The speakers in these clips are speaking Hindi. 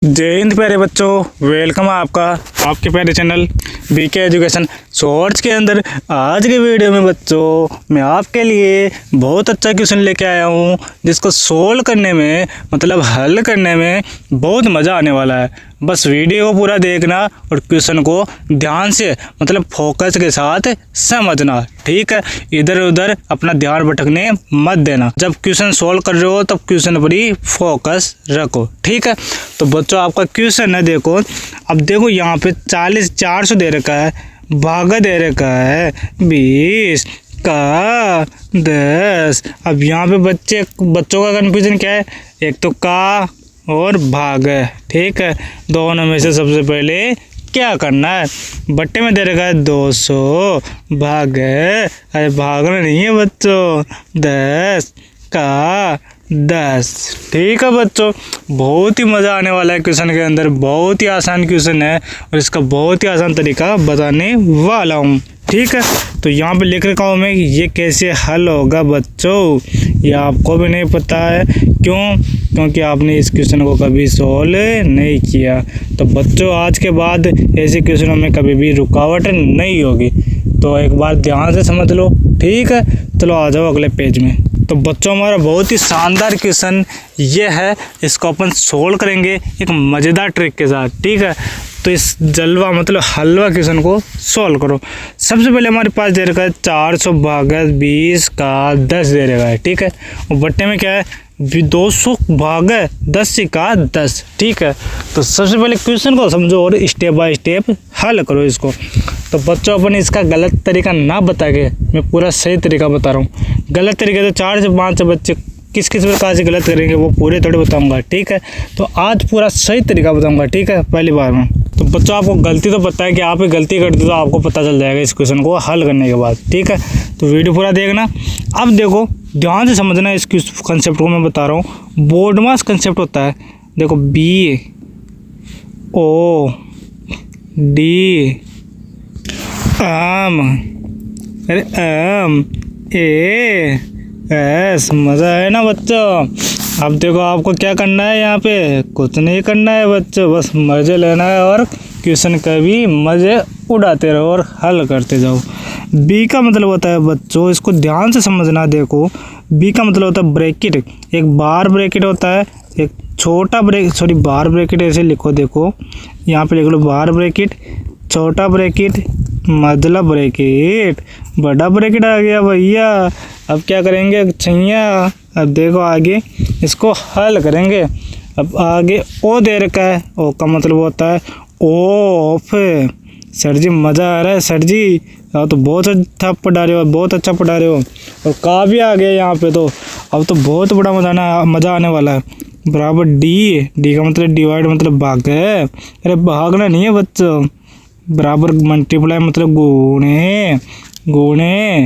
जय हिंद प्यारे बच्चों, वेलकम है आपका आपके प्यारे चैनल बीके एजुकेशन शॉर्ट्स के अंदर। आज के वीडियो में बच्चों मैं आपके लिए बहुत अच्छा क्वेश्चन लेके आया हूँ, जिसको सोल्व करने में मतलब हल करने में बहुत मज़ा आने वाला है। बस वीडियो को पूरा देखना और क्वेश्चन को ध्यान से मतलब फोकस के साथ समझना, ठीक है। इधर उधर अपना ध्यान भटकने मत देना। जब क्वेश्चन सोल्व कर रहे हो तब क्वेश्चन पर ही फोकस रखो, ठीक है। तो बच्चों आपका क्वेश्चन है, देखो अब देखो यहाँ पे 40 दे रखा है, भागा दे रखा है 20 का 10। अब यहाँ पे बच्चों का कन्फ्यूजन क्या है, एक तो का और भाग है, ठीक है। दोनों में से सबसे पहले क्या करना है, बट्टे में दे रखा है 200 भाग है, अरे भागना नहीं है बच्चों, 10 का 10, ठीक है बच्चों। बहुत ही मज़ा आने वाला है क्वेश्चन के अंदर, बहुत ही आसान क्वेश्चन है और इसका बहुत ही आसान तरीका बताने वाला हूँ, ठीक है। तो यहाँ पे लिख रखा हूँ मैं ये कैसे हल होगा बच्चों, ये आपको भी नहीं पता है, क्योंकि आपने इस क्वेश्चन को कभी सोल्व नहीं किया। तो बच्चों आज के बाद ऐसे क्वेश्चनों में कभी भी रुकावट नहीं होगी, तो एक बार ध्यान से समझ लो, ठीक है। चलो आ जाओ अगले पेज में। तो बच्चों हमारा बहुत ही शानदार क्वेश्चन ये है, इसको अपन सोल्व करेंगे एक मज़ेदार ट्रिक के साथ, ठीक है। तो इस जलवा मतलब हलवा क्वेश्चन को सोल्व करो। सबसे पहले हमारे पास दे रखा है 400 भागत 20 का 10 दे रखा है, ठीक है। और बट्टे में क्या है 200 भागत 10 का 10, ठीक है। तो सबसे पहले क्वेश्चन को समझो और स्टेप बाय स्टेप हल करो इसको। तो बच्चों अपन इसका गलत तरीका ना बता के मैं पूरा सही तरीका बता रहा हूँ। गलत तरीके तो 4 से 5 बच्चे किस प्रकार से गलत करेंगे वो पूरे थोड़े बताऊंगा, ठीक है। तो आज पूरा सही तरीका बताऊंगा, ठीक है, पहली बार में। तो बच्चों आपको गलती तो पता है कि आप गलती करते तो आपको पता चल जाएगा इस क्वेश्चन को हल करने के बाद, ठीक है। तो वीडियो पूरा देखना। अब देखो ध्यान से समझना इस कंसेप्ट को मैं बता रहा हूँ। बोर्ड मास कंसेप्ट होता है, देखो BOD AS, मज़ा है ना बच्चों। अब देखो आपको क्या करना है, यहाँ पे कुछ नहीं करना है बच्चों, बस मज़े लेना है और क्वेश्चन का भी मज़े उड़ाते रहो और हल करते जाओ। बी का मतलब होता है बच्चों, इसको ध्यान से समझना। देखो बी का मतलब होता है ब्रैकेट, एक बार ब्रैकेट होता है, एक छोटा बार ब्रैकेट ऐसे लिखो। देखो यहाँ पे लिख लो बार ब्रैकेट, छोटा ब्रैकेट, मझला ब्रैकेट, बड़ा ब्रैकेट आ गया भैया। अब क्या करेंगे छैया, अब देखो आगे इसको हल करेंगे। अब आगे ओ दे रखा है, ओ का मतलब होता है ऑफ। सर जी मज़ा आ रहा है सर जी, तो बहुत अच्छा पढ़ा रहे हो, बहुत अच्छा पढ़ा रहे हो। और का भी आ गया यहाँ पे, तो अब तो बहुत बड़ा मज़ा आने वाला है। बराबर डी का मतलब डिवाइड मतलब भाग है, अरे भागना नहीं है बच्चों। बराबर मल्टीप्लाई मतलब गुणे,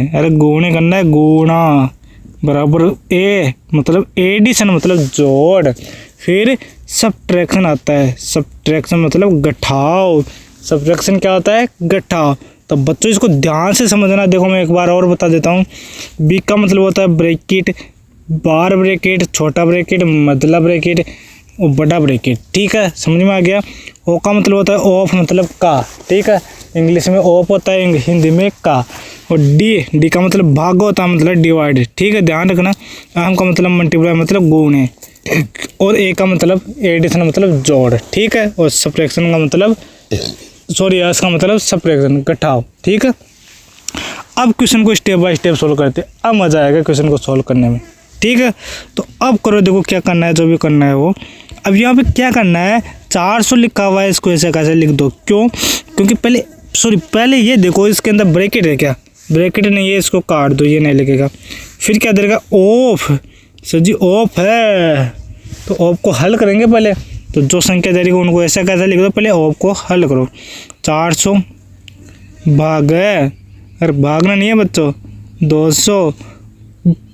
अरे गुणे करना है, गुणा। बराबर ए मतलब एडिशन मतलब जोड़। फिर सब्ट्रैक्शन आता है, सब्ट्रैक्शन मतलब घटाव। सब्ट्रैक्शन क्या होता है, घटाव। तो बच्चों इसको ध्यान से समझना। देखो मैं एक बार और बता देता हूँ। बी का मतलब होता है ब्रैकेट, बार ब्रैकेट, छोटा ब्रैकेट, मझला ब्रैकेट और बड़ा ब्रैकेट, ठीक है, समझ में आ गया। ओ का मतलब होता है ऑफ मतलब का, ठीक है, इंग्लिश में ऑफ होता है, हिंदी में का। और डी का मतलब भाग होता है मतलब डिवाइड, ठीक है, ध्यान रखना। एम का मतलब मल्टीप्लाई मतलब गुणे, और ए का मतलब एडिशन मतलब जोड़, ठीक है। और सब्ट्रैक्शन का मतलब एस का मतलब सब्ट्रैक्शन घटाव, ठीक है। अब क्वेश्चन को स्टेप बाय स्टेप सोल्व करते हैं, अब मज़ा आएगा क्वेश्चन को सोल्व करने में, ठीक है। तो अब करो, देखो क्या करना है, जो भी करना है वो। अब यहाँ पे क्या करना है, 400 लिखा हुआ है, इसको ऐसे कैसे लिख दो, क्योंकि पहले ये देखो इसके अंदर ब्रैकेट है, क्या ब्रैकेट नहीं है, इसको काट दो, ये नहीं लिखेगा। फिर क्या देगा ऑफ, सर जी ऑफ है, तो ऑफ को हल करेंगे पहले। तो जो संख्या दे रही है उनको ऐसा कैसे लिख दो, पहले ऑफ को हल करो। 400 भाग है, अरे भागना नहीं है बच्चों, 200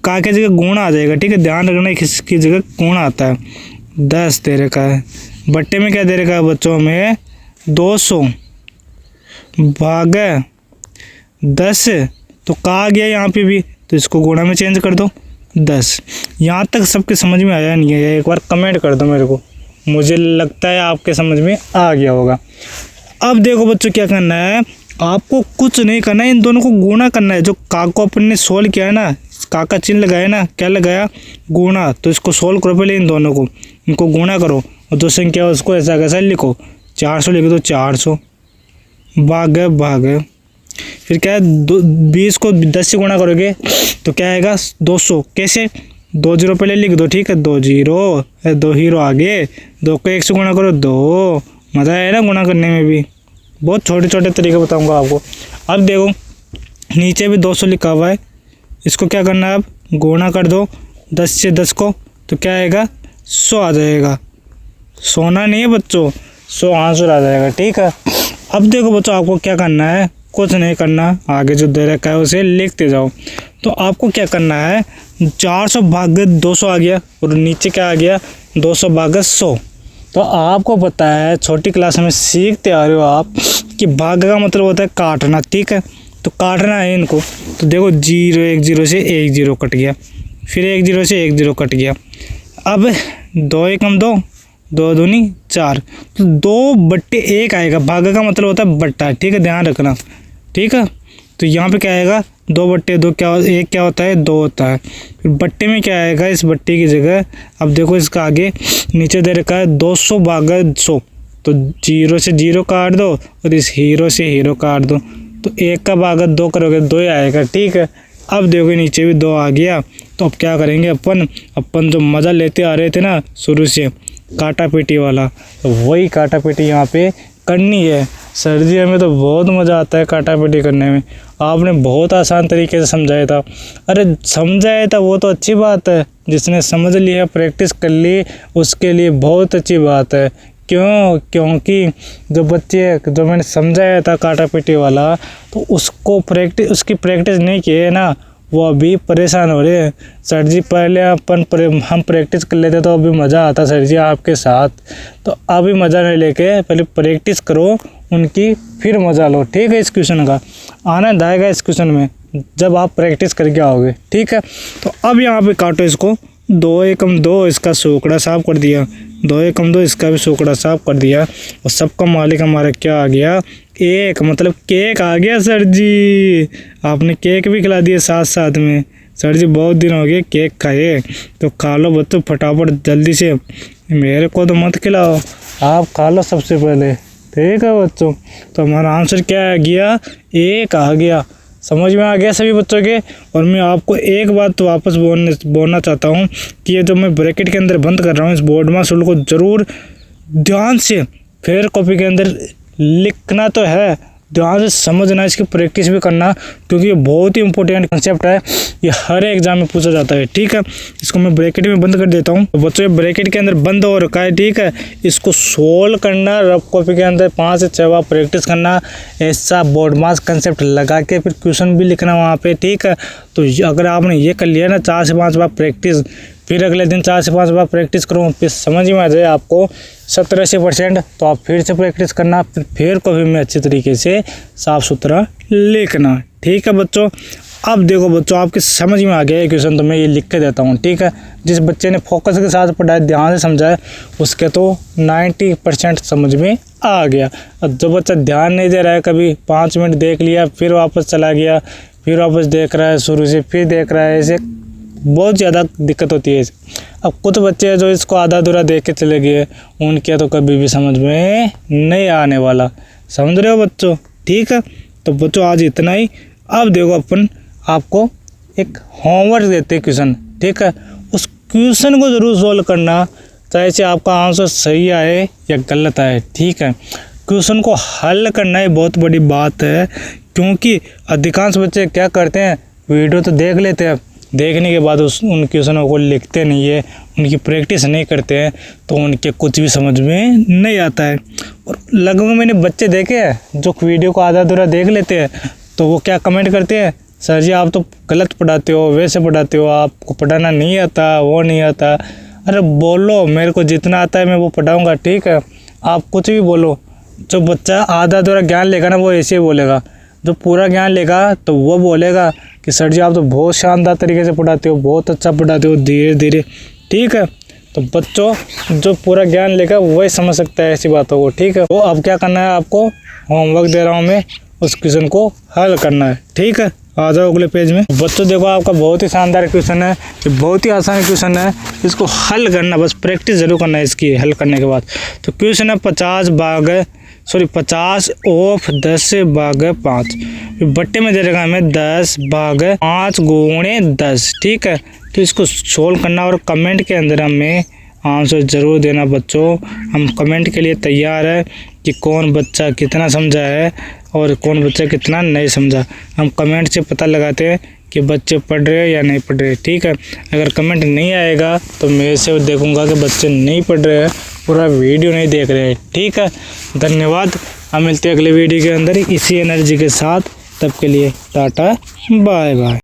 का की जगह गुणा आ जाएगा, ठीक है, ध्यान रखना किसकी जगह गुणा आता है। 10 दे रखा है, बट्टे में क्या दे रखा है बच्चों में 200 भाग 10, तो का आ गया यहाँ पे भी, तो इसको गुणा में चेंज कर दो 10। यहाँ तक सबके समझ में आया नहीं है, एक बार कमेंट कर दो मेरे को, मुझे लगता है आपके समझ में आ गया होगा। अब देखो बच्चों क्या करना है, आपको कुछ नहीं करना है, इन दोनों को गुणा करना है। जो का को अपन ने सोल्व किया है ना, का चिन्ह लगाया ना, क्या लगाया, गुणा। तो इसको सोल्व करो पहले, इन दोनों को, इनको गुणा करो और जो संख्या है उसको ऐसा कैसा लिखो, 400 लिख दो, 400 भाग। फिर क्या है, 20 को 10 से गुणा करोगे तो क्या आएगा, 200। कैसे, 2 जीरो पहले लिख दो, ठीक है, 2 जीरो, 2 हीरो आगे, 2 को 1 से गुणा करो, 2। मज़ा आया ना गुणा करने में भी, बहुत छोटे छोटे तरीके बताऊंगा आपको। अब देखो नीचे भी 200 लिखा हुआ है, इसको क्या करना है, अब गुणा कर दो 10 से 10 को, तो क्या आएगा, 100 आ जाएगा। सोना नहीं है बच्चों, 100 आंसर आ जाएगा, ठीक है। अब देखो बच्चों आपको क्या करना है, कुछ नहीं करना, आगे जो दे रखा है उसे लिखते जाओ। तो आपको क्या करना है, 400 भाग 200 आ गया और नीचे क्या आ गया, 200 भाग 100। तो आपको पता है, छोटी क्लास में सीखते आ रहे हो आप कि भाग का मतलब होता है काटना, ठीक है। तो काटना है इनको, तो देखो 0 1 0 से 1 0 कट गया, फिर 1 0 से 1 0 कट गया। अब 2 1 2, 2 दूनी 4, तो 2/1 आएगा। भाग का मतलब होता है बट्टा, ठीक है, ध्यान रखना, ठीक है। तो यहाँ पे क्या आएगा, 2/2 क्या, 1 क्या होता है, 2 होता है। फिर बट्टे में क्या आएगा, इस बट्टे की जगह अब देखो इसका आगे नीचे दे रखा है 200 भाग 100, तो 0 से 0 काट दो और इस हीरो से हीरो काट दो, तो 1 का भाग 2 करोगे 2 ही आएगा, ठीक है। अब देखो नीचे भी 2 आ गया। तो अब क्या करेंगे, अपन जो मज़ा लेते आ रहे थे ना शुरू से, काटा पेटी वाला, तो वही काटा पेटी यहाँ पे करनी है। सर जी हमें तो बहुत मज़ा आता है काटा पेटी करने में, आपने बहुत आसान तरीके से समझाया था। अरे समझाया था वो तो अच्छी बात है, जिसने समझ लिया, प्रैक्टिस कर ली, उसके लिए बहुत अच्छी बात है। क्योंकि जो बच्चे, जो मैंने समझाया था काटा पेटी वाला, तो उसकी प्रैक्टिस नहीं की है ना, वो अभी परेशान हो रहे हैं। सर जी पहले हम प्रैक्टिस कर लेते तो अभी मज़ा आता सर जी आपके साथ, तो अभी मज़ा नहीं लेके पहले प्रैक्टिस करो उनकी, फिर मज़ा लो, ठीक है। इस क्वेश्चन का आनंद आएगा इस क्वेश्चन में जब आप प्रैक्टिस करके आओगे, ठीक है। तो अब यहाँ पे काटो इसको, 2 1 2, इसका सोकड़ा साफ कर दिया, 2 1 2, इसका भी सोकड़ा साफ कर दिया, और सबका मालिक हमारा क्या आ गया, 1, मतलब केक आ गया। सर जी आपने केक भी खिला दिया साथ साथ में, सर जी बहुत दिन हो गए केक खाए, तो खा लो बच्चों फटाफट जल्दी से, मेरे को तो मत खिलाओ, आप खा लो सबसे पहले, ठीक है बच्चों। तो हमारा आंसर क्या आ गया, 1 आ गया। समझ में आ गया सभी बच्चों के। और मैं आपको एक बात तो वापस बोलना चाहता हूँ कि ये जो मैं ब्रैकेट के अंदर बंद कर रहा हूँ, इस बोर्ड मास रूल को ज़रूर ध्यान से फेयर कॉपी के अंदर लिखना तो है, ध्यान से समझना, इसकी प्रैक्टिस भी करना, क्योंकि ये बहुत ही इंपॉर्टेंट कंसेप्ट है, ये हर एग्जाम में पूछा जाता है, ठीक है। इसको मैं ब्रैकेट में बंद कर देता हूँ। तो बच्चों ये ब्रैकेट के अंदर बंद हो रखा है, ठीक है। इसको सोल्व करना, रफ कॉपी के अंदर 5 से 6 बार प्रैक्टिस करना, ऐसा बोर्ड मास कंसेप्ट लगा के फिर क्वेश्चन भी लिखना वहाँ पे, ठीक है। तो अगर आपने ये कर लिया ना 4 से 5 बार प्रैक्टिस, फिर अगले दिन 4 से 5 बार प्रैक्टिस करो, फिर समझ में आ जाए आपको 70-80%, तो आप फिर से प्रैक्टिस करना, फिर कॉपी में अच्छी तरीके से साफ़ सुथरा लिखना, ठीक है बच्चों। अब देखो बच्चों आपके समझ में आ गया ये क्वेश्चन, तो मैं ये लिख के देता हूँ, ठीक है। जिस बच्चे ने फोकस के साथ पढ़ाया, ध्यान से समझाया, उसके तो 90% समझ में आ गया। और जो बच्चा ध्यान नहीं दे रहा है, कभी 5 मिनट देख लिया फिर वापस चला गया, फिर वापस देख रहा है शुरू से, फिर देख रहा है, ऐसे बहुत ज़्यादा दिक्कत होती है। अब कुछ बच्चे हैं जो इसको आधा अधूरा देख के चले गए, उनके तो कभी भी समझ में नहीं आने वाला, समझ रहे हो बच्चों, ठीक है। तो बच्चों आज इतना ही। अब देखो अपन आपको एक होमवर्क देते हैं क्वेश्चन, ठीक है। उस क्वेश्चन को ज़रूर सोल्व करना, चाहे से आपका आंसर सही आए या गलत आए, ठीक है। क्वेश्चन को हल करना ही बहुत बड़ी बात है, क्योंकि अधिकांश बच्चे क्या करते हैं, वीडियो तो देख लेते हैं, देखने के बाद उन क्वेश्चनों को लिखते नहीं है, उनकी प्रैक्टिस नहीं करते हैं, तो उनके कुछ भी समझ में नहीं आता है। और लगभग मैंने बच्चे देखे हैं जो वीडियो को आधा अधूरा देख लेते हैं, तो वो क्या कमेंट करते हैं, सर जी आप तो गलत पढ़ाते हो, वैसे पढ़ाते हो, आपको पढ़ाना नहीं आता, वो नहीं आता। अरे बोलो, मेरे को जितना आता है मैं वो पढ़ाऊँगा, ठीक है। आप कुछ भी बोलो, जो बच्चा आधा अधूरा ज्ञान लेगा ना वो ऐसे ही बोलेगा, जो पूरा ज्ञान लेगा तो वो बोलेगा कि सर जी आप तो बहुत शानदार तरीके से पढ़ाते हो, बहुत अच्छा पढ़ाते हो, धीरे धीरे, ठीक है। तो बच्चों जो पूरा ज्ञान लेगा वही समझ सकता है ऐसी बातों को, ठीक है। वो अब क्या करना है, आपको होमवर्क दे रहा हूँ मैं, उस क्वेश्चन को हल करना है, ठीक है। आ जाओ अगले पेज में। बच्चों देखो आपका बहुत ही शानदार क्वेश्चन है, ये बहुत ही आसान क्वेश्चन है, इसको हल करना, बस प्रैक्टिस जरूर करना है इसकी हल करने के बाद। तो क्वेश्चन है 50 ऑफ 10 भाग 5, बट्टे में दे रखा हमें 10 भाग 5 गुणे 10, ठीक है। तो इसको सोल्व करना और कमेंट के अंदर हमें आंसर ज़रूर देना बच्चों। हम कमेंट के लिए तैयार है कि कौन बच्चा कितना समझा है और कौन बच्चा कितना नहीं समझा। हम कमेंट से पता लगाते हैं कि बच्चे पढ़ रहे हैं या नहीं पढ़ रहे, ठीक है। अगर कमेंट नहीं आएगा तो मैं से देखूंगा कि बच्चे नहीं पढ़ रहे हैं, पूरा वीडियो नहीं देख रहे हैं, ठीक है। धन्यवाद, हम मिलते हैं अगले वीडियो के अंदर इसी एनर्जी के साथ। तब के लिए टाटा बाय बाय।